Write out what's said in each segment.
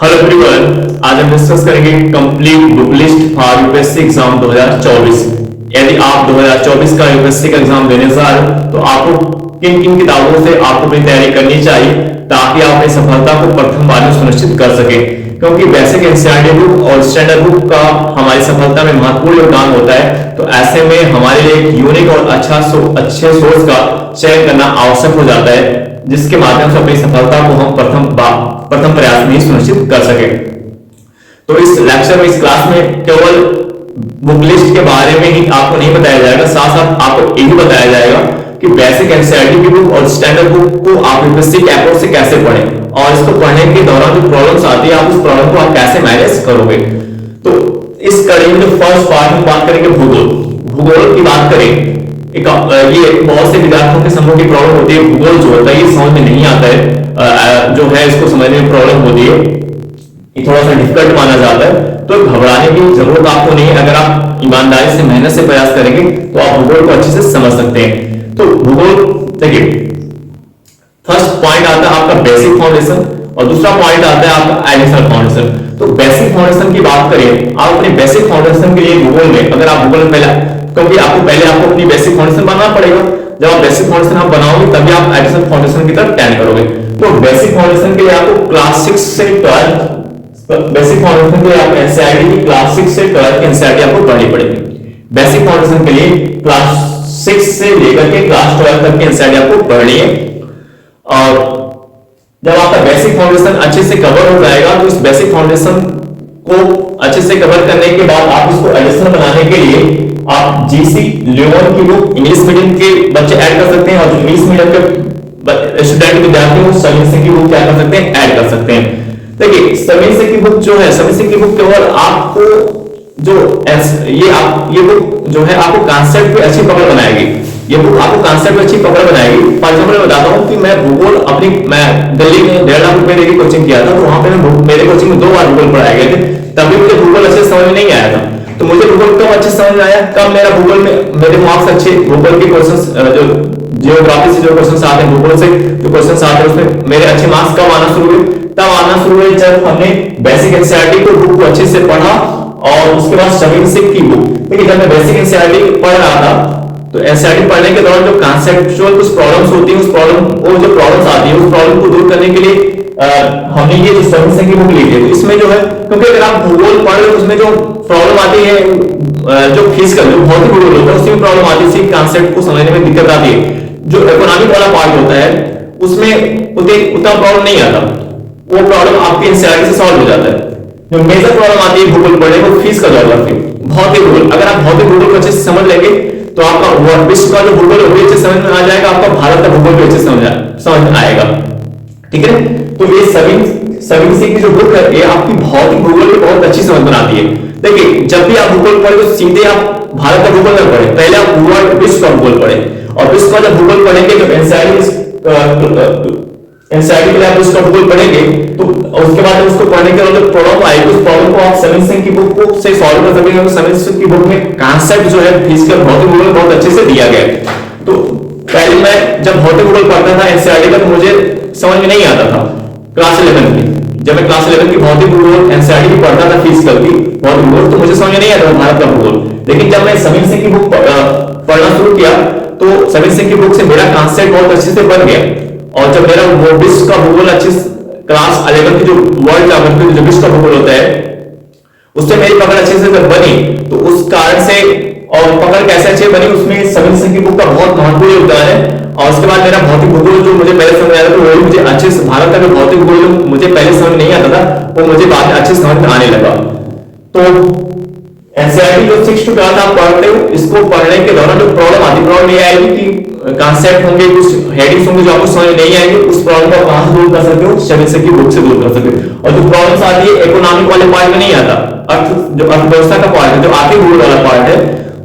Hello everyone, आज हम discuss करेंगे complete book list for UPSC exam 2024। यदि आप 2024 का यूपीएससी का एग्जाम देने जा रहे हो तो आपको किन किन किताबों से आपको अपनी तैयारी करनी चाहिए ताकि आप अपनी सफलता को प्रथम बार में सुनिश्चित कर सके, क्योंकि बेसिक एनसीईआरटी बुक और स्टैंडर्ड बुक का हमारी सफलता में महत्वपूर्ण योगदान होता है। तो ऐसे में हमारे लिए एक यूनिक और अच्छे सोर्स का चयन करना आवश्यक हो जाता है, जिसके माध्यम से अपनी सफलता को हम प्रथम प्रयास में ही सुनिश्चित कर सके। तो इस लेक्चर में, इस क्लास में केवल बुक लिस्ट के बारे में ही आपको नहीं बताया जाएगा, साथ साथ आपको यही बताया जाएगा कि बेसिक एनसीईआरटी की बुक और स्टैंडर्ड बुक को आप यूपीएससी के अप्रोच से कैसे पढ़ें और इसको पढ़ने के दौरान जो प्रॉब्लम्स आती है आप उस प्रॉब्लम को आप कैसे मैनेज करोगे। तो इस कड़ी में जो फर्स्ट पार्ट में बात करेंगे भूगोल की बात करें। ये बहुत से विद्यार्थियों के समूह की प्रॉब्लम होती है, भूगोल जो होता है ये समझ में नहीं आता है, जो है इसको समझने में प्रॉब्लम होती है, ये थोड़ा सा डिफिकल्ट माना जाता है। तो घबराने की जरूरत आपको नहीं है, अगर आप ईमानदारी से मेहनत से प्रयास करेंगे तो आप भूगोल को अच्छे से समझ सकते हैं। तो भूगोल देखिए, फर्स्ट पॉइंट आता है आपका बेसिक फाउंडेशन और दूसरा पॉइंट आता है आपका एडिशनल फाउंडेशन। तो बेसिक फाउंडेशन की बात करें, आप अपने बेसिक फाउंडेशन के लिए भूगोल में, अगर आप भूगोल में पहले, क्योंकि आपको पहले अपनी बेसिक फाउंडेशन बनाना पड़ेगा, जब आप बेसिक फाउंडेशन आप बनाओगे तभी आप एडिशनल फाउंडेशन की तरफ टर्न करोगे। तो बेसिक फाउंडेशन के लिए आपको क्लास 6 से 12, बेसिक फाउंडेशन के लिए आपको एनसीईआरटी की क्लास 6 से 12 की एनसीईआरटी आपको पढ़नी पड़ेगी। बेसिक फाउंडेशन के लिए क्लास 6 से लेकर के क्लास 12 तक की एनसीईआरटी आपको पढ़नी है। और जब आपका बेसिक फाउंडेशन अच्छे से कवर हो जाएगा तो इस बेसिक फाउंडेशन को अच्छे से कवर करने के बाद आप इसको एडिशनल बनाने के लिए आप जीसी लियोन की बुक इंग्लिश मीडियम के बच्चे ऐड कर सकते हैं, और जो इंग्लिश मीडियम के स्टूडेंट विद्यार्थी हो समीर सिंह की बुक क्या कर सकते हैं, ऐड कर सकते हैं। देखिए समीर सिंह की बुक जो है, समीर सिंह की बुक केवल आपको जो ये बुक जो है आपको कॉन्सेप्ट पे अच्छी पकड़ बनाएगी, ये बुक आपको कॉन्सेप्ट पे अच्छी पकड़ बनाएगी। फॉर एग्जांपल मैं बताता हूँ कि मैं दिल्ली में 1.5 लाख रुपए की कोचिंग किया था, तो वहां पे मेरे कोचिंग में 2 बार भूगोल पढ़ाए गए थे, तभी मुझे भूगोल अच्छे समझ में नहीं आया था। तो मुझे भूगोल कब अच्छे समझ में आया, कब मेरा भूगोल में मेरे मार्क्स अच्छे, भूगोल के क्वेश्चंस जो जियोग्राफी से जो क्वेश्चंस आते हैं, भूगोल से जो क्वेश्चंस आते हैं उसमें मेरे अच्छे मार्क्स कब आना शुरू हुए, तब आना शुरू हुए जब हमने बेसिक एनसीईआरटी को बुक को अच्छे से पढ़ा और उसके बाद समीर सिंह की बुक। देखिए जब मैं बेसिक एनसीईआरटी पढ़ रहा था तो एनसीईआरटी पढ़ने के दौरान जो कॉन्सेप्चुअल कुछ प्रॉब्लम्स होती है, वो जो प्रॉब्लम्स आती है उस प्रॉब्लम को दूर करने के लिए हमने ये जो समीर सिंह की बुक ली थी। तो इसमें जो है, क्योंकि अगर आप भूगोल पढ़ रहे हो उसमें जो प्रॉब्लम आती है, जो फिजिकल जो भौतिक भूगोल होता है उसमें प्रॉब्लम आती है, उसी कॉन्सेप्ट को समझने में दिक्कत आती है। जो इकोनॉमिक वाला पार्ट होता है उसमें उतना प्रॉब्लम नहीं आता, वो प्रॉब्लम आपके एनसीईआरटी से सॉल्व हो जाता है। जो मेजर प्रॉब्लम आती है भूगोल पढ़ने को, फिजिकल ज्योग्राफी, भौतिक भूगोल, अगर आप भौतिक भूगोल को अच्छे से समझ लेंगे तो आपका विश्व का जो भूगोल है वो भी अच्छे समझ में आ जाएगा, आपका भारत का भूगोल भी अच्छे समझ में आएगा। ठीक है, तो ये समीर सिंह की जो बुक है ये आपकी भौतिक भूगोल की बहुत अच्छी समझ बनाती है। देखिए जब भी आप भूगोल पढ़े तो सीधे आप भारत का भूगोल न पढ़े, पहले आप विश्व का भूगोल पढ़े, और विश्व का जब भूगोल पढ़ेंगे, जब एनसीईआरटी के लिए आप विश्व का भूगोल पढ़ेंगे तो उसके बाद उसको पढ़ने के बाद प्रॉब्लम आएगी, उस प्रॉब्लम को आप समीर सिंह की बुक से सॉल्व कर सकेंगे। समीर सिंह की बुक में कॉन्सेप्ट जो है फिजिकल भौतिक भूगोल बहुत अच्छे से दिया गया है। तो पहले मैं जब भौतिक भूगोल पढ़ता था एनसीईआरटी का तो मुझे समझ में नहीं आता था क्लास 11 की, जब मैं क्लास 11 की भौतिक भूगोल एनसीईआरटी की पढ़ता था, फिजिकल की भौतिक भूगोल, तो मुझे समझ में नहीं आता था भारत का भूगोल। लेकिन जब मैं समीर सिंह की बुक पढ़ना शुरू किया तो समीर सिंह की बुक से मेरा कॉन्सेप्ट बहुत अच्छे से बन गया, और जब मेरा वो विश्व का भूगोल अच्छे क्लास 11 की जो वर्ल्ड ज्योग्राफी जो विश्व का भूगोल होता है उससे मेरी पकड़ अच्छे से जब बनी, तो उस कारण से, और पकड़ कैसे अच्छे बनी उसमें समीर सिंह की बुक का बहुत महत्वपूर्ण योगदान है। और उसके बाद मेरा भौतिक भूगोल जो मुझे पहले समझ आया था वो मुझे अच्छे से, भारत का जो भौतिक भूगोल मुझे पहले समझ नहीं आता था वो मुझे बाद में अच्छे समझ में आने लगा। तो एनसीईआरटी जो 6 to 12 आप पढ़ते हो, इसको पढ़ने के दौरान जो प्रॉब्लम आती है, प्रॉब्लम ये आएगी कि कॉन्सेप्ट होंगे, कुछ हेडिंग्स होंगे जो आपको समझ नहीं आएंगे, उस प्रॉब्लम को कहां से दूर कर सकते हो, समीर सिंह की बुक से दूर कर सकते हो। और जो प्रॉब्लम्स आती है इकोनॉमिक वाले पार्ट में नहीं आता, जो अर्थव्यवस्था का पार्ट है, जो आर्थिक भूगोल वाला पार्ट है,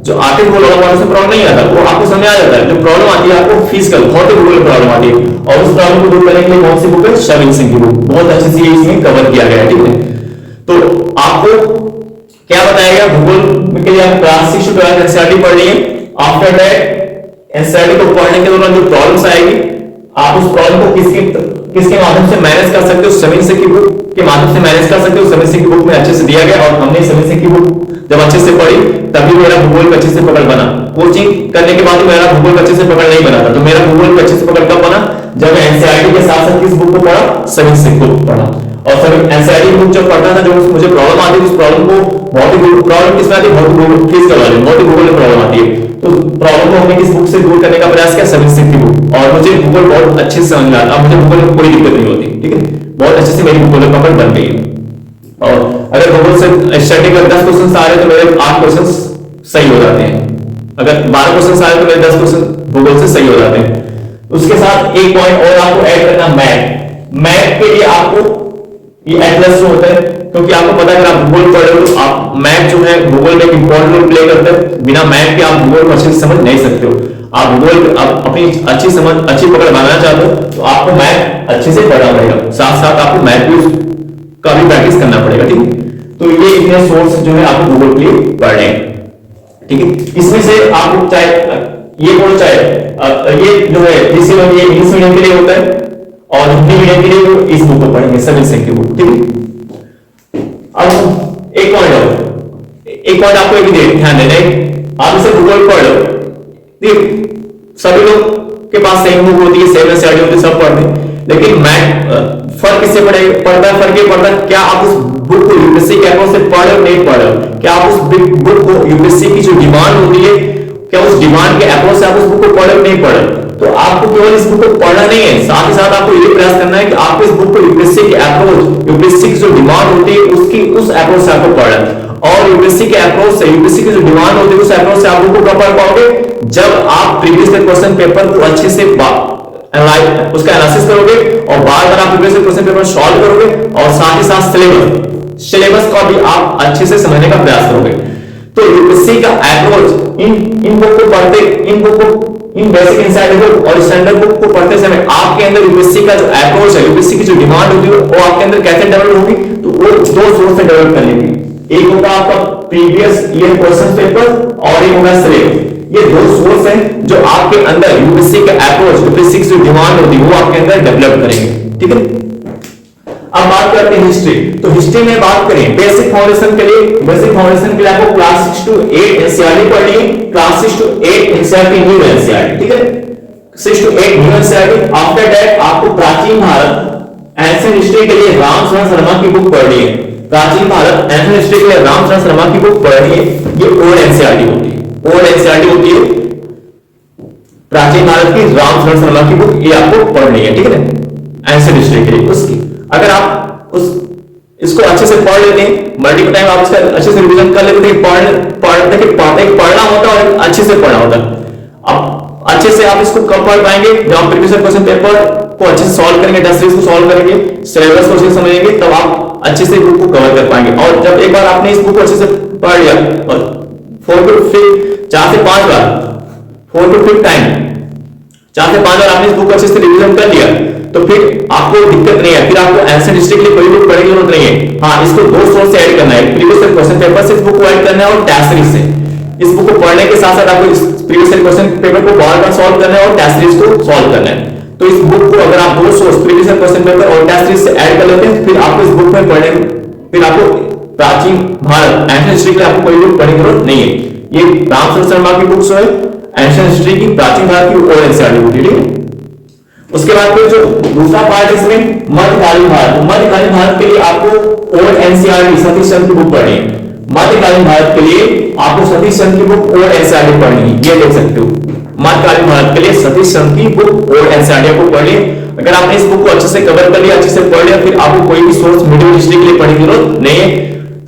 जो आर्थिक भूगोल वाला पार्ट से प्रॉब्लम नहीं आता, वो आपको समझ आ जाता है। जो प्रॉब्लम आती है आपको फिजिकल भौतिक भूगोल में प्रॉब्लम आती है, और उस प्रॉब्लम को दूर करने के लिए कौन सी बुक है, समीर सिंह की बुक, बहुत अच्छे से इसमें कवर किया गया है। ठीक है, तो आपको क्या बताया गया, भूगोल के लिए आप क्लास 6 to 12 एनसीईआरटी पढ़ लिए। आफ्टर दैट एनसीईआरटी को पढ़ने के दौरान जो प्रॉब्लम्स आएगी आप उस प्रॉब्लम को किसके माध्यम से मैनेज कर सकते हो, समीर सिंह की बुक के माध्यम से मैनेज कर सकते हो। समीर सिंह की बुक में अच्छे से दिया गया और हमने समीर सिंह की बुक जब अच्छे से पढ़ी तभी मेरा भूगोल अच्छे से पकड़ बना। कोचिंग करने के बाद मेरा भूगोल अच्छे से पकड़ नहीं बना था। तो मेरा भूगोल अच्छे से पकड़ कब बना, जब मैं एनसीईआरटी के साथ साथ किस बुक को पढ़ा, समीर सिंह को पढ़ा। और सभी एनसीईआरटी बुक जब पढ़ता था, जो मुझे प्रॉब्लम आती थी उस प्रॉब्लम को भौतिक प्रॉब्लम किसमें आती है, फिजिकल वाले भौतिक भूगोल में प्रॉब्लम आती है। तो प्रॉब्लम को हमने किस बुक से दूर करने का प्रयास किया, समीर सिंह की बुक। और मुझे भूगोल बहुत अच्छे से समझ में आता, अब मुझे भूगोल में कोई दिक्कत नहीं होती। ठीक है, बहुत अच्छे से मेरी भूगोल पकड़ बन गई है। और अगर भूगोल से स्टडी का 10 क्वेश्चन आ रहे तो मेरे 8 क्वेश्चन सही हो जाते हैं। अगर 12 क्वेश्चन आ रहे तो मेरे 10 क्वेश्चन भूगोल से सही हो जाते हैं। उसके साथ एक पॉइंट और आपको ऐड करना, मैथ। मैथ के लिए आपको ये एटलस जो होता है, क्योंकि आपको पता है कि आप भूगोल पढ़ रहे हो, आप मैथ जो है भूगोल में एक इंपॉर्टेंट रोल प्ले करता है। बिना मैथ के आप भूगोल को अच्छे से समझ नहीं सकते हो। आप भूगोल अपनी अच्छी समझ अच्छी पकड़ बनाना चाहते हो तो आपको मैथ अच्छे से पढ़ना पड़ेगा, साथ साथ आपको मैथ का भी प्रैक्टिस करना पड़ेगा। ठीक है, तो ये इतने सोर्स जो है आपको भूगोल के लिए पढ़ने हैं। ठीक है, इसमें से आपको चाहे ये बोलो चाहे ये जो है ये इंग्लिश मीडियम के लिए होता है और हिंदी मीडियम के लिए वो इस बुक को पढ़ेंगे, समीर सिंह की बुक। ठीक है, अब एक पॉइंट आपको एक ध्यान देना है, आप इसे भूगोल पढ़ लो। सभी लोग के पास सेम बुक होती है, सेम एनसीईआरटी होती है, सब पढ़ते हैं, लेकिन मैथ फर्क किससे पड़ता है, फर्क ये पड़ता है क्या आप उस बुक को यूपीएससी के अप्रोच से पढ़ और नहीं पढ़, क्या आप उस बुक को यूपीएससी की जो डिमांड होती है, क्या उस डिमांड के अप्रोच से आप उस बुक को पढ़ और नहीं पढ़। तो आपको केवल इस बुक को पढ़ना नहीं है, साथ ही साथ आपको ये प्रयास करना है कि आप इस बुक को यूपीएससी के अप्रोच, यूपीएससी की जो डिमांड होती है उसकी उस अप्रोच से आपको पढ़ना, और यूपीएससी के अप्रोच से, यूपीएससी की जो डिमांड होती है उस अप्रोच से आप बुक को कब पढ़ पाओगे, जब आप प्रीवियस क्वेश्चन पेपर को अच्छे से उसका एनालिसिस करोगे और बार-बार आप प्रीवियस क्वेश्चन पेपर सॉल्व करोगे और साथ ही साथ सिलेबस का भी आप अच्छे से समझने का प्रयास करोगे। तो यूपीएससी का अप्रोच इन बुक को पढ़ते, इन बेसिक इनसाइड बुक और स्टैंडर्ड बुक को पढ़ते समय आपके अंदर यूपीएससी का जो अप्रोच है, यूपीएससी की जो डिमांड होती है वो आपके अंदर कैसे डेवलप होगी, तो वो दो सोर्स से डेवलप कर लेंगे। एक होगा आपका प्रीवियस ईयर क्वेश्चन पेपर और एक होगा सिलेबस। ये दो सोर्स हैं जो आपके अंदर यूपीएससी के अप्रोच, यूपीएससी की जो डिमांड होती है वो आपके अंदर डेवलप करेंगे। ठीक है, अब बात करते हैं हिस्ट्री। तो हिस्ट्री में बात करें बेसिक फाउंडेशन के लिए आपको क्लास 6 to 8 एनसीईआरटी पढ़नी है, class 6 to 8 NCERT new NCERT. ठीक है, 6 to 8 new NCERT. After that आपको प्राचीन भारत एंशिएंट हिस्ट्री के लिए रामचरण शर्मा की बुक पढ़नी है। प्राचीन भारत एंशिएंट हिस्ट्री के लिए रामचरण शर्मा की बुक पढ़नी है। ये ओल्ड एनसीईआरटी होती है, ओल्ड एनसीईआरटी होती है प्राचीन भारत की रामचरण शर्मा की बुक, ये आपको पढ़नी है। ठीक है, एंशिएंट हिस्ट्री के लिए उसकी अगर आप इसको अच्छे से पढ़ लेते हैं, मल्टीपल टाइम आप इसका अच्छे से रिवीजन कर लेते हैं, पढ़ना होता है और अच्छे से पढ़ना होता है। अब अच्छे से आप इसको कब पढ़ पाएंगे, जब आप प्रीवियस क्वेश्चन पेपर को अच्छे से सॉल्व करेंगे, टेस्ट सीरीज को सॉल्व करेंगे, सिलेबस को अच्छे से समझेंगे, तब आप अच्छे से बुक को कवर कर पाएंगे। और जब एक बार आपने इस बुक को अच्छे से पढ़ लिया और 4 to 5 बार 4 to 5 टाइम 4 से 5 बार आपने इस बुक को अच्छे से रिवीजन कर लिया, तो फिर आपको दिक्कत नहीं है, फिर आपको एंशिएंट हिस्ट्री के लिए कोई बुक पढ़ने की जरूरत नहीं है। हाँ, इसको दो सोर्स से ऐड करना है, प्रीवियस क्वेश्चन पेपर से इस बुक को ऐड करना है और टेस्ट सीरीज से। इस बुक को पढ़ने के साथ साथ आपको इस प्रीवियस क्वेश्चन पेपर को बार-बार सॉल्व करना है और टेस्ट सीरीज को सॉल्व करना है। तो इस बुक को अगर आप दो सोर्स प्रीवियस क्वेश्चन पेपर और टेस्ट सीरीज से ऐड कर लेते हैं, फिर आपको इस बुक में पढ़ने, फिर आपको प्राचीन भारत एंशिएंट हिस्ट्री के लिए आपको कोई बुक पढ़ने की जरूरत नहीं है। ये रामचरण शर्मा की बुक्स है एंशिएंट हिस्ट्री की, प्राचीन भारत की ओल्ड एनसीईआरटी बुक। ठीक है, उसके बाद फिर जो दूसरा पार्ट इसमें मध्यकालीन भारत, मध्यकालीन भारत के लिए आपको ओल्ड एनसीईआरटी सतीश चंद्र की बुक पढ़नी है। मध्यकालीन भारत के लिए आपको सतीश चंद्र की बुक ओल्ड एनसीईआरटी पढ़नी है, ये देख सकते हो। मध्यकालीन भारत के लिए सतीश चंद्र की बुक ओल्ड एनसीईआरटी को पढ़नी है। अगर आपने इस बुक को अच्छे से कवर कर लिया, अच्छे से पढ़ लिया, फिर आपको कोई भी सोर्स मिडिल हिस्ट्री के लिए पढ़ने की जरूरत नहीं है।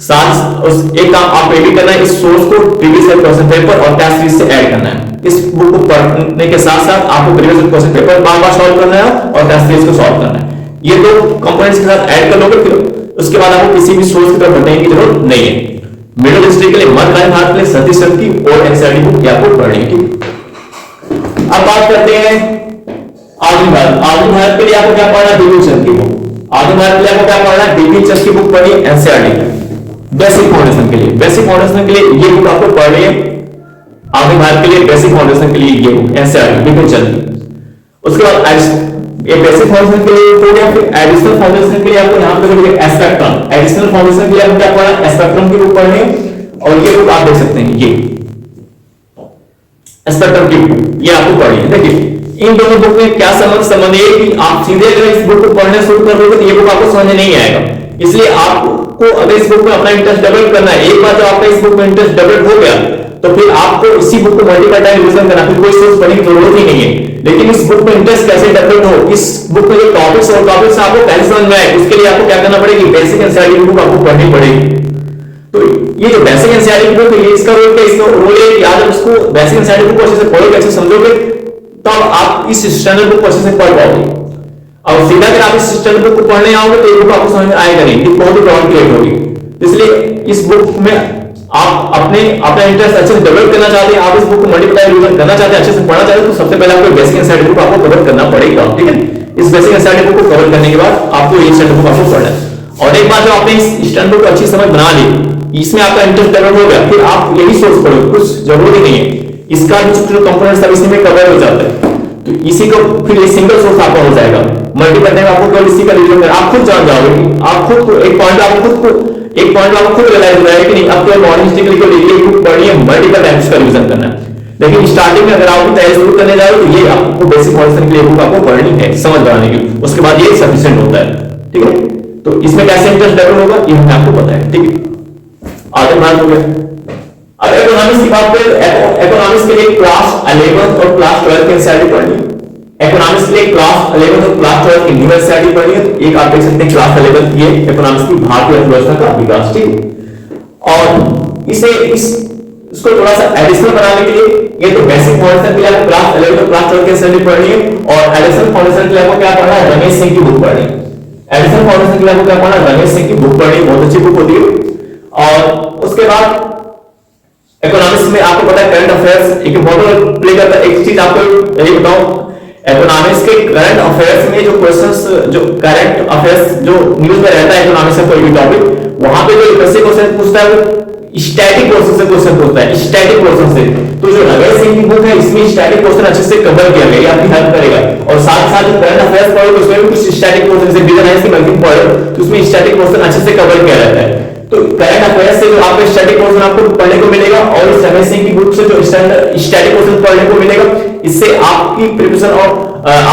साथ एक काम आप ये भी करना है, इस सोर्स को प्रीवियस क्वेश्चन पेपर और टेस्ट सीरीज से ऐड करना है। इस बुक को पढ़ने के साथ साथ आपको प्रीवियस क्वेश्चन पेपर बार-बार सॉल्व करना है और टेस्ट सीरीज को सॉल्व करना है। ये दो कंपोनेंट्स के साथ ऐड कर लोगे, फिर उसके बाद आपको किसी भी सोर्स की तरफ बढ़ने की जरूरत नहीं है। मिडिल हिस्ट्री के लिए मध्यकालीन भारत के लिए सतीश चंद्र की ओल्ड एनसीईआरटी बुक आपको पढ़नी है। अब बात करते हैं आधुनिक भारत। आधुनिक भारत के लिए आपको क्या पढ़ना है, बिपिन चंद्र की बुक। आधुनिक भारत के लिए आपको क्या पढ़ना है, बिपिन चंद्र की बुक पढ़नी है एनसीईआरटी की। बेसिक फाउंडेशन के लिए, बेसिक फाउंडेशन के लिए ये बुक आपको पढ़नी है। आधुनिक भारत के लिए बेसिक फाउंडेशन के लिए ये बुक एनसीईआरटी बिपिन चंद्र। उसके बाद ये बेसिक फाउंडेशन के लिए हो गया। फिर एडिशनल फाउंडेशन के लिए आपको यहाँ पे देखिए स्पेक्ट्रम, एडिशनल फाउंडेशन के लिए आपको क्या पढ़ना, स्पेक्ट्रम की बुक पढ़नी है। और ये बुक आप देख सकते हैं, ये स्पेक्ट्रम की बुक ये आपको पढ़नी है। देखिए इन दोनों बुक में क्या संबंध है कि आप सीधे अगर इस बुक को पढ़ना शुरू कर दोगे तो ये बुक आपको समझ नहीं आएगा। इसलिए आपको अगर इस बुक में अपना इंटरेस्ट डेवलप करना है, एक बार जब आपका इस बुक में इंटरेस्ट डेवलप हो गया तो फिर आपको इसी बुक को मल्टीपल टाइम रिवीजन करना, फिर कोई सोर्स पढ़ने की जरूरत ही नहीं है। लेकिन इस बुक में इंटरेस्ट कैसे डेवलप हो, इस बुक में जो टॉपिक्स और टॉपिक्स आपको पहले समझ में आए, उसके लिए आपको क्या करना पड़ेगी, बेसिक एनसीईआरटी बुक आपको पढ़नी पड़ेगी। तो ये जो बेसिक एनसीईआरटी बुक है, इसका रोल क्या, इसका रोल है कि आज उसको बेसिक एनसीईआरटी बुक को अच्छे से पढ़ोगे, अच्छे समझोगे, तब आप इस स्टैंडर्ड बुक को अच्छे से पढ़ पाओगे। और सीधा अगर आप इस स्टैंडर्ड बुक को पढ़ने आओगे तो ये बुक आपको समझ में आएगा नहीं, ये बहुत ही कॉम्प्लिकेट होगी। इसलिए इस बुक में आप अपना इंटरेस्ट अच्छे से डेवलप करना चाहते हैं, आप इस बुक को मल्टीप्लाई रिवीजन करना चाहते हैं, अच्छे से पढ़ना चाहते हैं, तो सबसे पहले आपको बेसिक एनसीईआरटी बुक आपको कवर करना पड़ेगा। ठीक है, इस बेसिक एनसीईआरटी बुक को कवर करने के बाद आपको ये स्टैंडर्ड बुक आपको पढ़ना है। और एक बार जब आपने इस स्टैंडर्ड बुक को अच्छी समझ बना ली, इसमें आपका इंटरेस्ट डेवलप हो गया, फिर आप यही सोर्स पढ़ो, कुछ जरूरी नहीं है, इसका जो कंपोनेंट सब इसी में कवर हो जाता है। तो इसी को फिर ये सिंगल सोर्स आपका हो जाएगा। मल्टीपल टाइम आपको केवल इसी का रिवीजन करना, आप खुद जान जाओगे कि आप खुद को एक पॉइंट आपको खुद रियलाइज हो जाएगा कि नहीं, अब केवल मॉर्निस्टिकली को लेके बुक पढ़नी है, मल्टीपल टाइम्स का रिवीजन करना है। लेकिन स्टार्टिंग में अगर आप तैयारी शुरू करने जा रहे हो तो ये आपको बेसिक फाउंडेशन के लिए बुक आपको पढ़नी है समझ बनाने की, उसके बाद ये सफिशिएंट होता है। ठीक है, तो इसमें कैसे इंटरेस्ट डेवलप होगा ये हमें आपको पता है। ठीक है, आगे बात हो गया। अब इकोनॉमिक्स की बात करें, इकोनॉमिक्स के लिए क्लास 11 और क्लास 12 की एनसीईआरटी पढ़नी है। इकोनॉमिक्स के लिए क्लास 11 और क्लास 12 की न्यू एनसीईआरटी पढ़नी है। तो एक आप देख सकते हैं क्लास 11 की इकोनॉमिक्स की भारतीय अर्थव्यवस्था का विकास। ठीक, और इसको थोड़ा सा एडिशनल बनाने के लिए ये तो बेसिक फाउंडेशन के लिए आपको क्लास 11 और क्लास 12 की एनसीईआरटी पढ़नी है। और एडिशनल फाउंडेशन के लिए आपको क्या पढ़ना है, रमेश सिंह की बुक पढ़नी है। एडिशनल फाउंडेशन के लिए आपको क्या पढ़ना है, रमेश सिंह की बुक पढ़नी, बहुत अच्छी बुक होती है। और उसके बाद इकोनॉमिक्स में आपको पता है करंट अफेयर्स एक इंपॉर्टेंट रोल प्ले करता है। एक चीज आपको यही बताऊं, इकोनॉमिक्स के करंट अफेयर्स में जो क्वेश्चंस, जो करंट अफेयर्स जो न्यूज में रहता है इकोनॉमिक्स का कोई भी टॉपिक, वहां पे जो बेसिक क्वेश्चन पूछता है वो स्टैटिक क्वेश्चन से क्वेश्चन पूछता है, स्टैटिक क्वेश्चन से। तो जो रमेश सिंह की बुक है इसमें स्टैटिक क्वेश्चन अच्छे से कवर किया गया, ये आपकी हेल्प करेगा। और साथ साथ जो करंट अफेयर्स पढ़ो उसमें भी कुछ स्टैटिक क्वेश्चन, जैसे बिजनेस की बैंकिंग पढ़ो तो उसमें स्टैटिक क्वेश्चन अच्छे से कवर किया रहता है। तो करंट अफेयर्स से जो आपको स्टैटिक क्वेश्चन आपको पढ़ने को मिलेगा और इस रमेश सिंह की बुक से जो स्टैटिक क्वेश्चन पढ़ने को मिलेगा, इससे आपकी प्रिपरेशन और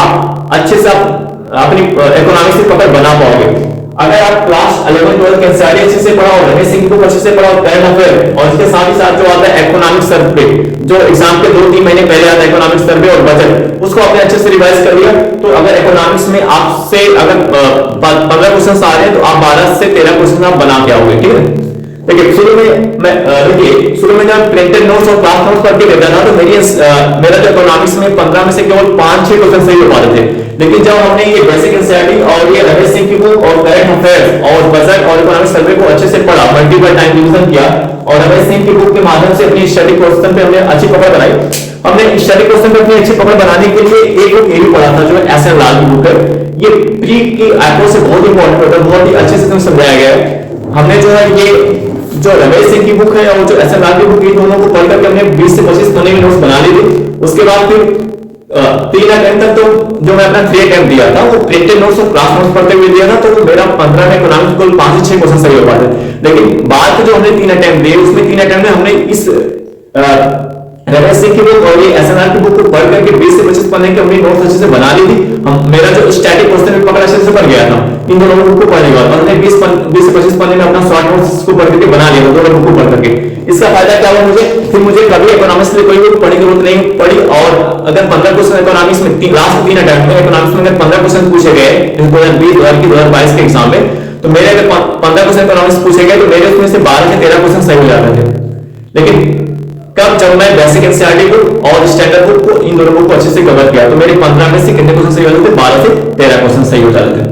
आप अच्छे से अपनी इकोनॉमिक्स की पकड़ बना पाओगे। अगर आप क्लास 11 12 के एनसीईआरटी अच्छे से पढ़ाओ, रमेश सिंह की बुक अच्छे से पढ़ाओ, करंट अफेयर, और इसके साथ ही साथ जो आता है इकोनॉमिक सर्वे, जो एग्जाम के 2-3 महीने पहले आता है इकोनॉमिक सर्वे और बजट, उसको आपने अच्छे से रिवाइज कर लिया, तो अगर इकोनॉमिक्स में आपसे अगर 15 क्वेश्चन आ रहे हैं तो आप 12 से 13 क्वेश्चन आप बना के आओगे। ठीक है, देखिए शुरू में जब प्रिंटेड नोट्स और क्लास नोट्स करके देता था तो मेरा जो इकोनॉमिक्स में 15 में से केवल 5-6 क्वेश्चन सही हो पाते थे। लेकिन जब हमने ये बेसिक एनसीईआरटी और ये रमेश सिंह की बुक और करंट अफेयर्स और बजट और इकोनॉमिक सर्वे को अच्छे से पढ़ा, मल्टीपल टाइम रिवीजन किया और रमेश सिंह की बुक के माध्यम से अपनी स्टैटिक क्वेश्चन पे हमने अच्छी पकड़ बनाई। हमने स्टैटिक क्वेश्चन पे अपनी अच्छी पकड़ बनाने के लिए एक बुक ये भी पढ़ा था जो एस एन लाल की बुक है। ये प्री की अप्रोच से बहुत इंपॉर्टेंट होता है, बहुत ही अच्छे से समझाया गया है। हमने जो है ये जो रमेश सिंह की बुक है और जो एस एन लाल की बुक, ये दोनों को पढ़ करके हमने 20 से 25 कोने में नोट्स बना लिए थे। उसके बाद फिर 3 अटेम्प्ट तक तो जो मैं अपना 3 अटेम्प्ट दिया था वो प्रिंटेड नोट्स और क्लास नोट्स पढ़ते हुए दिया था, तो मेरा 15 में इकोनॉमिक्स को 5 से 6 क्वेश्चन सही हो पाते। लेकिन बाद के जो हमने 3 अटेम्प्ट दिए उसमें 3 अटेम्प्ट में हमने इस रमेश सिंह की बुक और ये एसएनआर की बुक को पढ़ करके 20 से 25 पन्ने की अपनी नोट्स अच्छे से बना ली थी। मेरा जो स्टैटिक क्वेश्चन में पकड़ अच्छे से पड़ गया था इन दोनों बुक को पढ़ने के बाद, हमने 20 से 25 पन्ने में अपना शॉर्ट नोट्स को पढ़ करके बना लिया दोनों बुक को पढ़ करके। इसका फायदा क्या हुआ मुझे, फिर मुझे कभी इकोनॉमिक्स में कोई बुक पढ़ने की जरूरत नहीं पड़ी। और अगर 15 क्वेश्चन इकोनॉमिक्स में लास्ट 3 अटेम्प्ट में इकोनॉमिक्स में अगर 15 क्वेश्चन पूछे गए 2020 के एग्जाम में, तो मेरे अगर 15 क्वेश्चन इकोनॉमिक्स पूछे गए तो मेरे उसमें से 12 से 13 क्वेश्चन सही हो जाते थे। लेकिन कब, जब मैं बेसिक एनसीईआरटी बुक और स्टैंडर्ड बुक को इन दोनों बुक को अच्छे से कवर किया तो मेरे 15 में से कितने क्वेश्चन सही हो जाते थे, 12 से 13 क्वेश्चन सही हो जाते थे।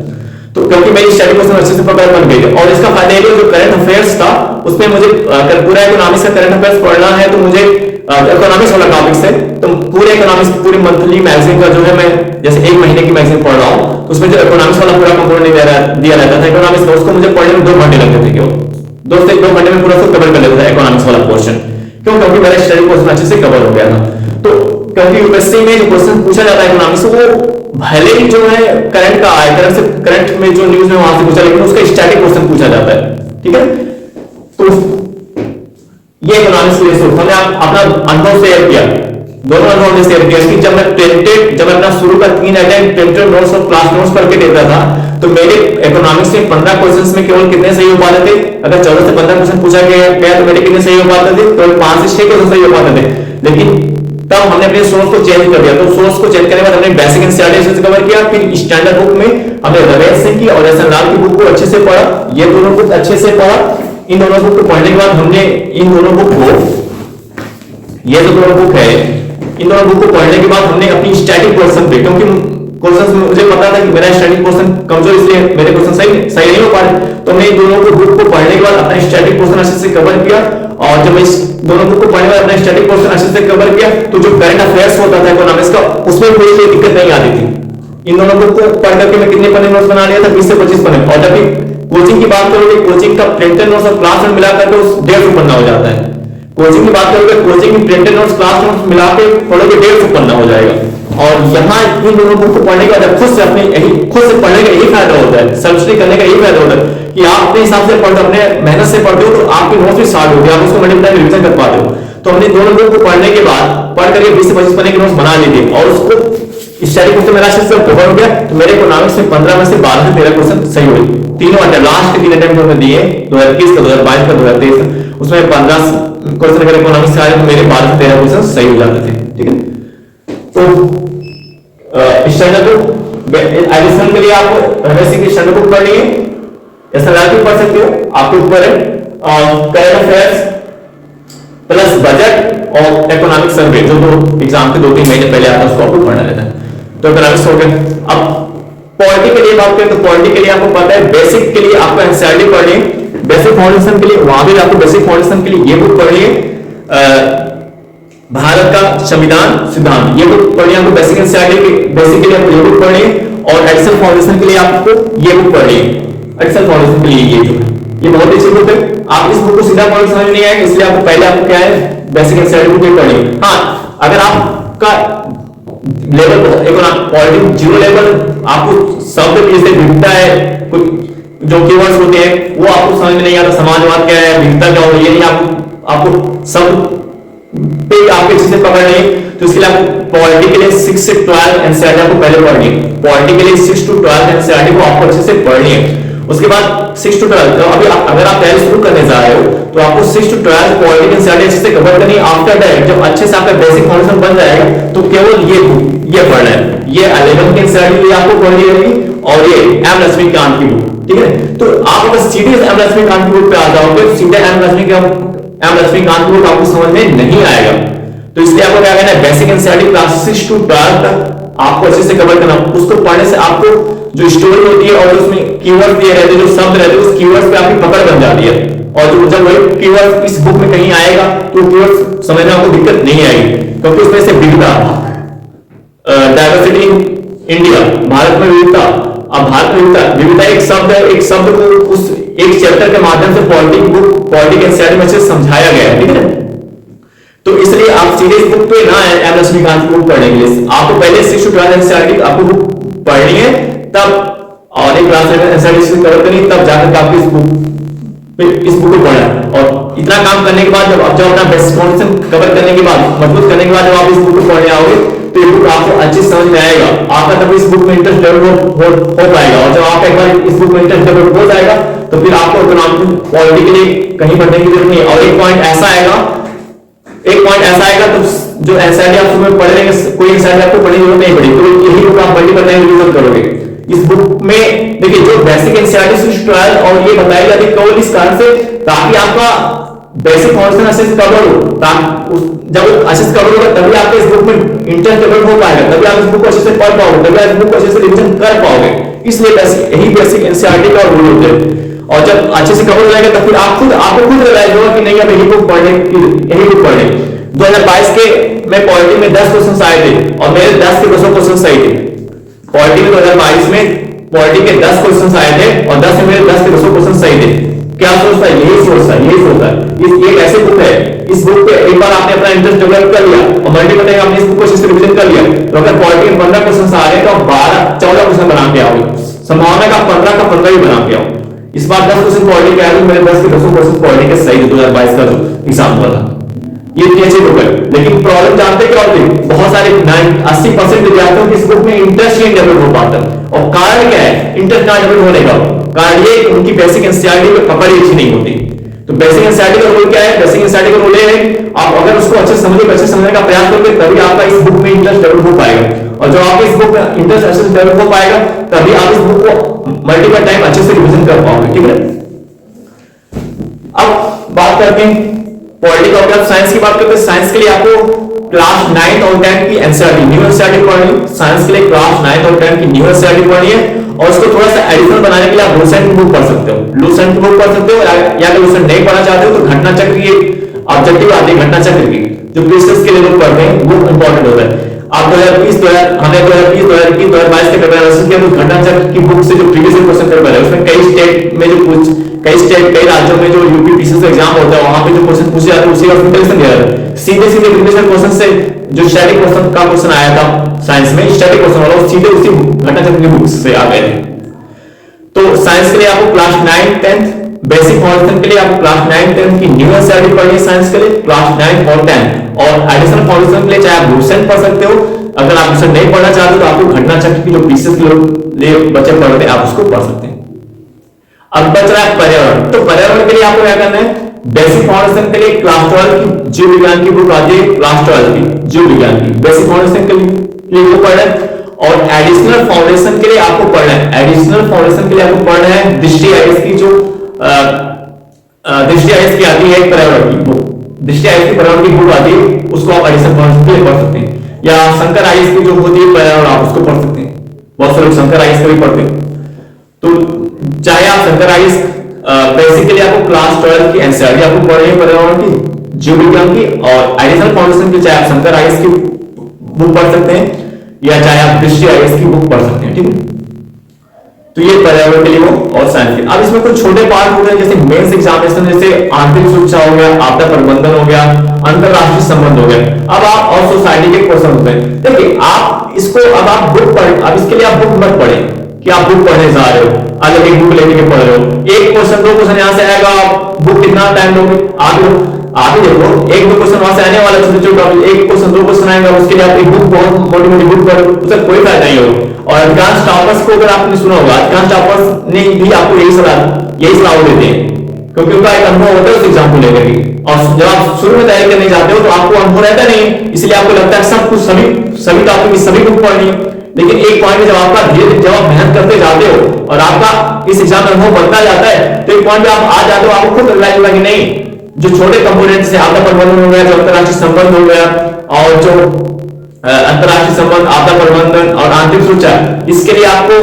तो क्योंकि मेरी स्टडी क्वेश्चन अच्छे से पकड़ बन गई। और इसका फायदा ये जो करंट अफेयर्स था उसमें मुझे अगर पूरा इकोनॉमिक्स का करंट अफेयर्स पढ़ना है तो मुझे इकोनॉमिक्स वाला टॉपिक से तो पूरे इकोनॉमिक्स पूरी मंथली मैगजीन का जो है मैं जैसे 1 महीने की मैगजीन पढ़ रहा हूँ तो उसमें जो इकोनॉमिक्स वाला पूरा कंपोनेंट दिया रहता था इकोनॉमिक्स का, उसको मुझे पढ़ने में 2 घंटे लगते थे। क्यों 2 से 2 घंटे में पूरा कवर कर लेता था इकोनॉमिक्स वाला पोर्शन, क्योंकि मेरा स्टडी क्वेश्चन अच्छे से कवर हो गया था। तो क्योंकि यूपीएससी में जो क्वेश्चन पूछा जाता है इकोनॉमिक्स वो भले ही जो है करंट का आए, करंट में जो न्यूज में वहां से पूछा, लेकिन उसका स्टैटिक क्वेश्चन पूछा जाता है। ठीक है, तो ये इकोनॉमिक्स के लिए हमने अपना अनुभव शेयर किया, दोनों अनुभव हमने शेयर किया कि जब मैं अपना शुरू का 3 अटेम्प्ट प्रिंटेड नोट्स और क्लास नोट्स करके देता था, तो मेरे इकोनॉमिक्स में 15 क्वेश्चंस में केवल कितने सही हो पाते थे? अगर 14 से 15 क्वेश्चन पूछा गया तो मेरे कितने सही हो पाते थे? तो 5 से 6 क्वेश्चन सही हो पाते थे। लेकिन तब हमने अपने सोर्स को चेंज कर दिया, तो सोर्स को चेंज करने के बाद हमने बेसिक एनसीईआरटी से कवर किया, फिर स्टैंडर्ड बुक में हमने रमेश सिंह की और एस.एन. लाल की बुक को अच्छे से पढ़ा, ये दोनों बुक अच्छे से पढ़ा। इन दोनों बुक को पढ़ने के बाद हमने इन दोनों बुक को, ये जो दोनों बुक है, इन दोनों बुक को पढ़ने के बाद हमने अपनी स्टैटिक पोर्शन पे, क्योंकि क्वेश्चंस में मुझे पता था कि मेरा स्टैटिक पोर्शन कमजोर, इसलिए मेरे क्वेश्चन सही नहीं हो पा रहे, तो हमने इन दोनों बुक को पढ़ने के बाद अपना स्टैटिक पोर्शन अच्छे से कवर किया। और जब मैं इस दोनों बुक को पढ़ने के बाद अपना स्टैटिक पोर्शन अच्छे से कवर किया, तो जो करंट अफेयर्स होता था इकोनॉमिक्स का, उसमें कोई दिक्कत नहीं आती थी। इन दोनों बुक को पढ़ करके मैं कितने पन्ने नोट्स बना लिया था? 20 से 25 पन्ने। और जब भी कोचिंग की बात करोगे, कोचिंग का प्रिंटेड नोट्स और क्लास नोट्स मिलाकर के 150 पन्ना हो जाता है। कोचिंग की बात करोगे, कोचिंग की प्रिंटेड नोट्स क्लास नोट्स मिला के पढ़ोगे 150 पन्ना हो जाएगा। और यहाँ इन दोनों बुक को पढ़ने के बाद खुद से पढ़ने का यही फायदा होता है, सेल्फ स्टडी करने का यही फायदा होता है कि आप अपने हिसाब से पढ़ते, अपने मेहनत से पढ़ते हो, तो आपकी नोट्स भी शॉर्ट होती है, आप उसको मल्टीप्लाई रिवीजन कर पाते हो। तो हमने दोनों बुक को पढ़ने के बाद पढ़ करके 20 से 25 पन्ने के नोट्स बना लिए और उसको स्टडी क्वेश्चन मेरा अच्छे से कवर हो गया। तो मेरे इकोनॉमिक्स में 15 में से 12 से 13 क्वेश्चन सही हुए। तीनों अटेम्प्ट, लास्ट के 3 अटेम्प्ट हमने दिए, 2021 का, 2022 का, 2023 का, उसमें 15 क्वेश्चन अगर इकोनॉमिक्स से आए तो मेरे 12 से 13 क्वेश्चन सही हो जाते थे। ठीक है, तो स्टैंडर्ड बुक एडिशनल के लिए आप रमेश सिंह की स्टैंडर्ड बुक पढ़नी है, एस.एन. लाल की पढ़ सकते हो, आपके ऊपर है। करंट अफेयर्स प्लस बजट और इकोनॉमिक सर्वे, जो दो एग्जाम के 2-3 महीने पहले आता है, उसको आपको पढ़ना रहता है। तो इकोनॉमिक्स हो गया। अब पॉलिटी के लिए बात करें तो पॉलिटी के लिए आपको पता है, बेसिक के लिए आपको एनसीईआरटी पढ़नी है, बेसिक फाउंडेशन के लिए वहां भी आपको बेसिक फाउंडेशन के लिए ये बुक पढ़नी है, भारत का संविधान सिद्धांत, ये बुक पढ़नी है आपको बेसिक एनसीईआरटी के, बेसिक के लिए आपको ये बुक पढ़नी है। और एडिशनल फाउंडेशन के लिए आपको ये बुक पढ़नी है, एडिशनल फाउंडेशन के लिए ये जो है, ये बहुत अच्छी बुक है। आप इस बुक को सीधा पढ़ समझ नहीं आएगा, इसलिए आपको पहले आपको क्या है, बेसिक एनसीईआरटी बुक पढ़नी है। हाँ, अगर आपका लेवल पॉलिटिक्स 0 लेवल, आपको शब्द जैसे विविधता है, कुछ जो कीवर्ड्स होते हैं वो आपको समझ में नहीं आता, समाजवाद क्या है, विविधता क्या हो, ये नहीं आपको सब पे आपके अच्छे से पकड़ नहीं, तो इसके लिए आपको पॉलिटी के लिए 6 से 12 एनसीईआरटी आपको पहले पढ़नी है। पॉलिटी के लिए 6 to 12 एनसीईआरटी को आपको अच्छे से पढ़नी है। उसके बाद 6 to 12, तो अभी अगर आप पहले शुरू करने जा रहे हो तो आपको 6 to 12 पॉलिटी एनसीईआरटी अच्छे से कवर करनी है। आफ्टर दैट जब अच्छे से आपका बेसिक फाउंडेशन बन जाएगा तो केवल ये पढ़ना है, ये 11 की एनसीईआरटी लिए आपको पढ़नी होगी, और ये एम लक्ष्मीकांत की बुक। ठीक है, तो आप अगर सीधे एम लक्ष्मीकांत की बुक पे आ जाओगे, सीधे एम लक्ष्मीकांत की बुक आपको समझ में नहीं आएगा। तो इसलिए आपको क्या करना है, बेसिक एनसीईआरटी क्लास 6 to 12 तक आपको अच्छे से कवर करना। उसको पढ़ने से आपको जो स्टोरी होती है और उसमें कीवर्ड दिए रहते हैं, जो शब्द रहते हैं, उस कीवर्ड्स पे आपकी पकड़ बन जाती है। और जब वही कीवर्ड इस बुक में कहीं आएगा तो कीवर्ड समझने में आपको दिक्कत नहीं आएगी, क्योंकि उसमें से विविधता, डायवर्सिटी इन इंडिया, भारत में विविधता। अब भारत में विविधता एक शब्द है, एक शब्द को उस एक चैप्टर के माध्यम से पॉलिटिक एनसीईआरटी में से समझाया गया है। ठीक है, तो इसलिए आप सीधे इस बुक पे ना एम लक्ष्मीकांत की बुक पढ़ने के लिए आपको पहले 6 to 12 एनसीईआरटी आपको बुक पढ़नी है, तब और एक क्लास एनसीईआरटी कवर करनी, तब जाकर आपको इस बुक को पढ़ना। और इतना काम करने के बाद जब अपना बेसिक फाउंडेशन कवर करने के बाद, मजबूत करने के बाद जब आप इस बुक को पढ़ने आओगे तो ये बुक आपको अच्छे से समझ में आएगा, आपका तब इस बुक में इंटरेस्ट डेवलप हो पाएगा। और जब आप एक बार इस बुक में इंटरेस्ट डेवलप हो जाएगा तो फिर आपको इकोनॉमिक पॉलिटी के लिए कहीं पढ़ने की जरूरत नहीं। और एक पॉइंट ऐसा आएगा तो जो एनसीईआरटी आप सुबह पढ़ लेंगे, कोई एनसीईआरटी आपको पढ़ने की जरूरत नहीं पड़ेगी, तो यही बुक आप मल्टीपल टाइम रिवीजन करोगे। इस बुक में देखिए जो बेसिक एनसीईआरटी 6 to 12 और ये बताई जाती है केवल इस कारण से ताकि आपका बेसिक फाउंडेशन अच्छे से कवर हो, जब अच्छे से कवर होगा तभी आपके इस बुक में इंटरेस्ट डेवलप हो पाएगा, तभी आप इस बुक को अच्छे से पढ़ पाओगे, तभी आप इस बुक को अच्छे से रिवीजन कर पाओगे। इसलिए यही बेसिक एनसीईआरटी का रूल होता है। और जब अच्छे से कवर हो जाएगा तब फिर आपको खुद रियलाइज होगा कि नहीं अब यही बुक पढ़ने। 2022 के में पॉलिटी में 10 क्वेश्चन आए थे और मेरे 10 के 200 क्वेश्चन सही थे। पॉलिटी में 2022 में पॉलिटी के 10 क्वेश्चन आए थे और 10 में मेरे 10 के 200 क्वेश्चन सही थे। क्या सोर्स था? यही सोर्स था, यही सोर्स था। ये एक ऐसी बुक है, इस बुक पे एक बार आपने अपना इंटरेस्ट डेवलप कर लिया और मल्टीपल टाइम आपने इस बुक को अच्छे से रिवीजन कर लिया, तो अगर पॉलिटी में 15 क्वेश्चन आ रहे हैं तो 12-14 क्वेश्चन बना के आओगे, संभावना का 15 का 15 ही बना के आओ। इस बार 10 क्वेश्चन पॉलिटी के आए, मेरे 10 के 10 क्वेश्चन पॉलिटी के सही 2022 का जो एग्जाम हुआ था। ये इतनी अच्छी बुक है, लेकिन प्रॉब्लम जानते क्या होती है? बहुत सारे 80% विद्यार्थियों की इस बुक में इंटरेस्ट ही डेवलप हो पाता है। और कारण क्या है इंटरेस्ट ना डेवलप होने का? कारण ये उनकी बेसिक एनसीईआरटी पे पकड़ ही अच्छी नहीं होती। तो बेसिक एनसीईआरटी का रूल क्या है? बेसिक एनसीईआरटी का रूल ये है, आप अगर उसको अच्छे समझोगे, अच्छे समझने का प्रयास करोगे, तभी आपका इस बुक में इंटरेस्ट डेवलप हो पाएगा। और जब आपके इस बुक में इंटरेस्ट अच्छे से डेवलप हो पाएगा, तभी आप इस बुक को मल्टीपल टाइम अच्छे से रिवीजन कर पाओगे। ठीक है, अब बात करते हैं पॉलिटिकल और साइंस की बात करते हैं। साइंस के लिए आपको क्लास 9 और 10 की एनसीईआरटी, न्यू एनसीईआरटी पढ़नी है। साइंस के लिए क्लास 9 और 10 की न्यू एनसीईआरटी पढ़नी है, और उसको थोड़ा सा एडिशनल बनाने के लिए आप लूसेंट की बुक पढ़ सकते हो। लूसेंट की बुक पढ़ सकते हो, या अगर लूसेंट नहीं पढ़ना चाहते हो तो घटना चक्र की ऑब्जेक्टिव आती है, घटना चक्र की जो प्रीवियस के लेवल पढ़ते हैं वो इंपॉर्टेंट होता है। आप 2020 हमने 2020 2021 2022 के पेपर एनालिसिस किया, तो घटना चक्र की बुक से जो प्रीवियस क्वेश्चन पेपर है उसमें कई स्टेट में जो कई राज्यों में जो यूपी पीसीएस एग्जाम होता है वहां पे जो क्वेश्चन पूछे जाते हैं उसी का कंपैरिजन दिया जाता है। सीधे सीधे प्रीवियस क्वेश्चन से जो स्टैटिक क्वेश्चन का क्वेश्चन आया था साइंस में, स्टैटिक क्वेश्चन वाला सीधे उसी घटना चक्र की बुक से आ गए थे। तो साइंस के लिए आपको क्लास 9 10 बेसिक फाउंडेशन के लिए आपको क्लास 9 10 की न्यू एनसीईआरटी पढ़नी है। साइंस के लिए क्लास 9 और 10, और एडिशनल फाउंडेशन के लिए चाहे आप लूसेंट पढ़ सकते हो, अगर आप लूसेंट नहीं पढ़ना चाहते तो आपको घटना चक्र की जो पीसीएस के लिए बच्चे पढ़ते हैं आप उसको पढ़ सकते हैं। अब बच रहा है पर्यावरण, तो पर्यावरण के लिए आपको क्या करना है? बेसिक फाउंडेशन के लिए क्लास 12 की जीव विज्ञान की बुक आती है, क्लास 12 की जीव विज्ञान की बेसिक फाउंडेशन के लिए वो पढ़ना है। और एडिशनल फाउंडेशन के लिए आपको पढ़ना है, एडिशनल फाउंडेशन के लिए आपको पढ़ना है दृष्टि आईएएस की जो दृष्टि आईएएस की आती है पर्यावरण की बुक, दृष्टि आईएएस की पर्यावरण की बुक आती है, उसको आप एडिशनल फाउंडेशन के लिए पढ़ सकते हैं। या शंकर आईएएस की जो होती है पर्यावरण, आप उसको पढ़ सकते हैं। बहुत सारे लोग शंकर आईएएस का भी पढ़ते हैं। तो चाहे आप शंकर आईएएस बेसिक के लिए आपको क्लास 12 की एनसीईआरटी आपको पढ़नी है पर्यावरण की, जीव विज्ञान की, और एडिशनल फाउंडेशन की चाहे आप शंकर आईएएस की बुक पढ़ सकते हैं या चाहे आप दृष्टि आईएएस की बुक पढ़ सकते हैं। ठीक है, तो ये पर्यावरण के लिए हो और साइंस के। अब इसमें कुछ छोटे पार्ट होते हैं, जैसे मेंस एग्जामिनेशन, जैसे आंतरिक सुरक्षा हो गया, आपदा प्रबंधन हो गया, अंतरराष्ट्रीय संबंध हो गया। अब आप और सोसाइटी के क्वेश्चन होते हैं। देखिए आप इसको अब आप बुक पढ़, अब इसके लिए आप बुक मत पढ़ें कि आप बुक पढ़ने जा रहे हो, अलग एक बुक लेके पढ़ रहे हो, एक क्वेश्चन 2 क्वेश्चन यहां से आएगा, बुक कितना टाइम लोगे? आप ही देखो, 1-2 क्वेश्चन वहां से आने वाला, छोटे टॉपिक, एक क्वेश्चन 2 क्वेश्चन आएगा, उसके लिए आप एक बुक बहुत मोटी मोटी बुक पढ़ो, उससे कोई फायदा नहीं होगा। और अधिकांश टॉपर्स को अगर आपने सुना होगा, अधिकांश टॉपर्स ने भी आपको यही सलाह देते हैं, क्योंकि उनका एक अनुभव होता है उस एग्जाम को लेकर के। और जब आप शुरू में तैयारी करने जाते हो तो आपको अनुभव रहता नहीं, इसलिए आपको लगता है सब कुछ सभी टॉपिक की सभी बुक पढ़नी। लेकिन एक पॉइंट में जब आपका धीरे जब आप मेहनत करते जाते हो और आपका इस एग्जाम में अनुभव बढ़ता जाता है, तो एक पॉइंट पे आप आ जाते हो, आपको खुद रियलाइज होगा कि नहीं, जो छोटे कंपोनेंट्स हैं, आपदा प्रबंधन हो गया, जो अंतरराष्ट्रीय संबंध हो गया, और जो अंतरराष्ट्रीय संबंध, आपदा प्रबंधन और आंतरिक सुरक्षा, इसके लिए आपको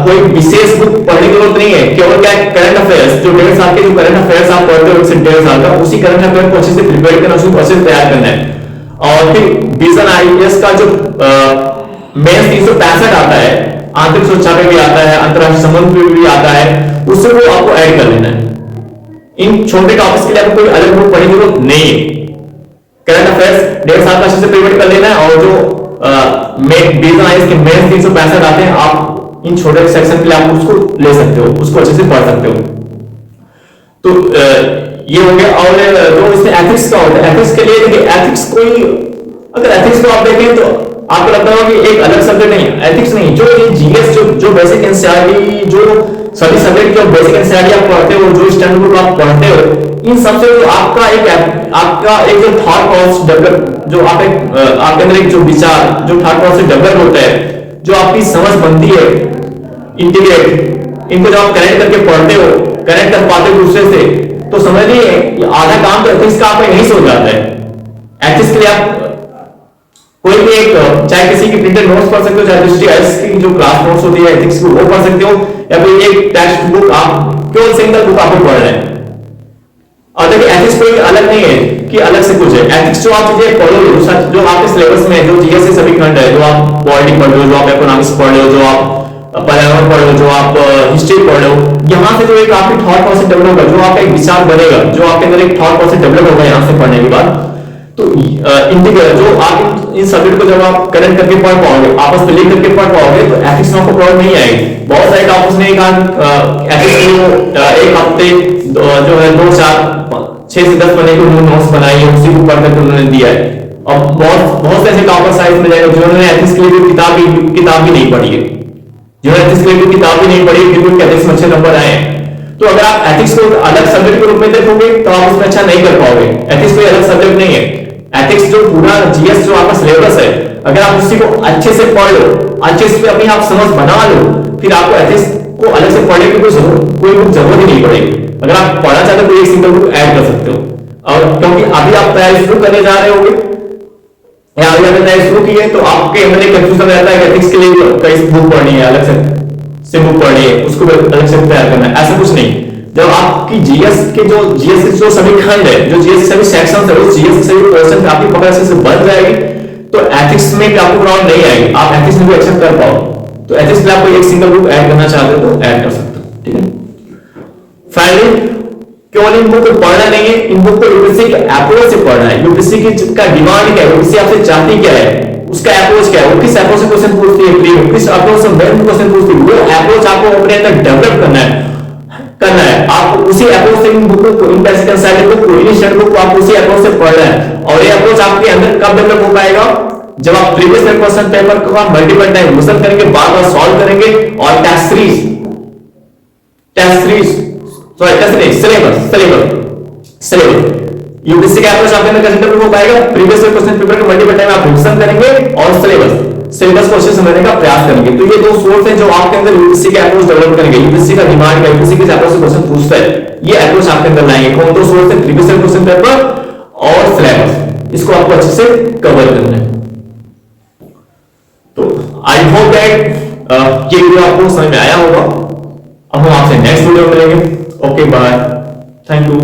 कोई विशेष बुक पढ़ने की जरूरत नहीं है। केवल क्या करंट अफेयर्स, जो 1.5 साल के जो करंट अफेयर्स आप पढ़ते हो, इससे 1.5 साल का, उसी करंट अफेयर को अच्छे से प्रिपेयर करना, उसको अच्छे से तैयार करना है। और फिर विजन आईएएस का जो मेंस 365 आता है, आंतरिक सुरक्षा पे भी आता है, अंतरराष्ट्रीय संबंध पे भी आता है, उससे वो आपको ऐड कर लेना है। इन छोटे टॉपिक्स के लिए आपको कोई अलग बुक पढ़ने की जरूरत नहीं है। करंट अफेयर्स 1.5 साल का अच्छे से प्रिपेयर कर लेना है, और जो विजन आईएएस के मेंस 365 आते हैं, आप इन छोटे सेक्शन के लिए आप उसको ले सकते हो, उसको अच्छे से पढ़ सकते हो। तो ये हो गया। और जो इसमें एथिक्स का होता है, एथिक्स के लिए देखिए, एथिक्स कोई, अगर एथिक्स को आप देखें तो आपको लगता होगा कि एक अलग सब्जेक्ट नहीं है, एथिक्स नहीं, जो ये जीएस जो बेसिक एनसीईआरटी, जो सभी सब्जेक्ट जो बेसिक एनसीईआरटी आप पढ़ते हो, जो स्टैंडर्ड बुक आप पढ़ते हो, इन सबसे जो आपका एक जो थॉट प्रोसेस डेवलप, जो आप एक आपके अंदर एक जो विचार, जो थॉट प्रोसेस डेवलप होता है, जो आपकी समझ बनती है, इंटीग्रेट, इनको जब आप कनेक्ट करके पढ़ते हो, कनेक्ट कर पाते हो दूसरे से, तो समझ लीजिए आधा काम तो एथिक्स का आपका यही से हो जाता है। एथिक्स के लिए आप कोई भी एक, चाहे किसी की प्रिंटेड नोट्स पढ़ सकते हो, चाहे दृष्टि आईएएस की जो क्लास नोट्स होती है एथिक्स की वो पढ़ सकते हो, या फिर एक टेक्स्ट बुक, आप केवल सिंगल बुक आपको पढ़ रहे हैं। और देखिए एथिक्स कोई अलग नहीं है कि अलग से कुछ है, एथिक्स जो आप चीजें पढ़ोगे, जो आपके सिलेबस में है, जो जीएस से सभी खंड है, जो आप पॉलिटी पढ़ रहे हो, जो आप इकोनॉमिक्स पढ़ रहे हो, जो आप पर्यावरण पढ़ लो, जो आप हिस्ट्री पढ़ लो, यहाँ से जो एक आपकी थॉट प्रोसेस डेवलप होगा, जो आपका एक विचार बनेगा, जो आपके अंदर एक थॉट प्रोसेस डेवलप होगा यहाँ से पढ़ने के बाद, तो इंटीग्रल जो आप इन सब्जेक्ट को जब आप कनेक्ट करके पढ़ पाओगे, आपस में लिंक करके पढ़ पाओगे, तो एथिक्स में आपको प्रॉब्लम नहीं आएगी। बहुत सारे टॉपर्स ने एथिक्स को एक हफ्ते जो है 6 से 10 महीने की नोट्स बनाई है, उसी को पढ़ करके उन्होंने दिया है। अब बहुत से ऐसे टॉपर साइंस में जाएंगे जिन्होंने एथिक्स के लिए किताब भी नहीं पढ़ी है, जिन्होंने एथिक्स के लिए किताब भी नहीं पढ़ी, फिर भी एथिक्स में अच्छे नंबर आए हैं। तो अगर आप एथिक्स को अलग सब्जेक्ट के रूप में देखोगे तो आप उसमें अच्छा नहीं कर पाओगे। एथिक्स कोई अलग सब्जेक्ट नहीं है। एथिक्स जो पूरा जीएस जो आपका सिलेबस है, अगर आप उसी को अच्छे से पढ़ लो, अच्छे से अपनी आप समझ बना लो, फिर आपको एथिक्स को अलग से पढ़ने की कोई बुक जरूरत ही नहीं पड़ेगी। अगर आप पढ़ना चाहते हो तो एक सिंगल बुक ऐड कर सकते हो। और क्योंकि अभी आप तैयारी शुरू करने जा रहे होगे या अभी आपने तैयारी शुरू की है, तो आपके अंदर एक कंफ्यूजन रहता है कि एथिक्स के लिए कई बुक पढ़नी है, अलग से बुक पढ़नी है, उसको अलग से तैयार करना है। ऐसा कुछ नहीं। जब आपकी जीएस के जो सभी खंड है, जो जीएस के सभी सेक्शंस है, उस जीएस के सभी क्वेश्चन आपकी पकड़ से बन जाएगी, तो एथिक्स में आपको प्रॉब्लम नहीं आएगी, आप एथिक्स में भी एक्सेप्ट कर पाओ। तो एथिक्स में आपको एक सिंगल बुक ऐड करना चाहते हो तो ऐड कर सकते हो, ठीक है। फाइनली केवल इन बुक को पढ़ना नहीं है, इन बुक को यूपीएससी के अप्रोच से पढ़ना है। यूपीएससी का डिमांड क्या है, यूपीएससी आपसे चाहती क्या है, उसका अप्रोच क्या है, वो किस अप्रोच से क्वेश्चन पूछती है, किस अप्रोच से क्वेश्चन पूछती है, वो अप्रोच आपको अपने अंदर डेवलप करना है। आप उसी अप्रोच से इन बुक को, इन बेसिक एनसीईआरटी बुक को, इन स्टैंडर्ड बुक को आप उसी अप्रोच से पढ़ रहे हैं। और ये अप्रोच आपके अंदर कब डेवलप हो पाएगा, जब आप प्रीवियस क्वेश्चन पेपर को आप मल्टीपल टाइम रिविजन करेंगे, बार बार सॉल्व करेंगे, और टेस्ट सिलेबस यूपीएससी का अप्रोच आपके अंदर कैसे डेवलप हो पाएगा, प्रीवियस क्वेश्चन पेपर को मल्टीपल टाइम आप रिविजन करेंगे और सिलेबस को अच्छे से समझने का प्रयास करेंगे। तो ये दो सोर्स हैं जो आपके अंदर यूपीएससी के अप्रोच डेवलप करेंगे। यूपीएससी का डिमांड है, यूपीएससी किस अप्रोच से क्वेश्चन पूछता है, ये अप्रोच आपके अंदर लाएंगे। कौन दो सोर्स है, प्रीवियस क्वेश्चन पेपर और सिलेबस, इसको आपको अच्छे से कवर करना है। तो आई होप दैट ये वीडियो आपको समझ में आया होगा। अब हम आपसे नेक्स्ट वीडियो में मिलेंगे। Okay bye, thank you.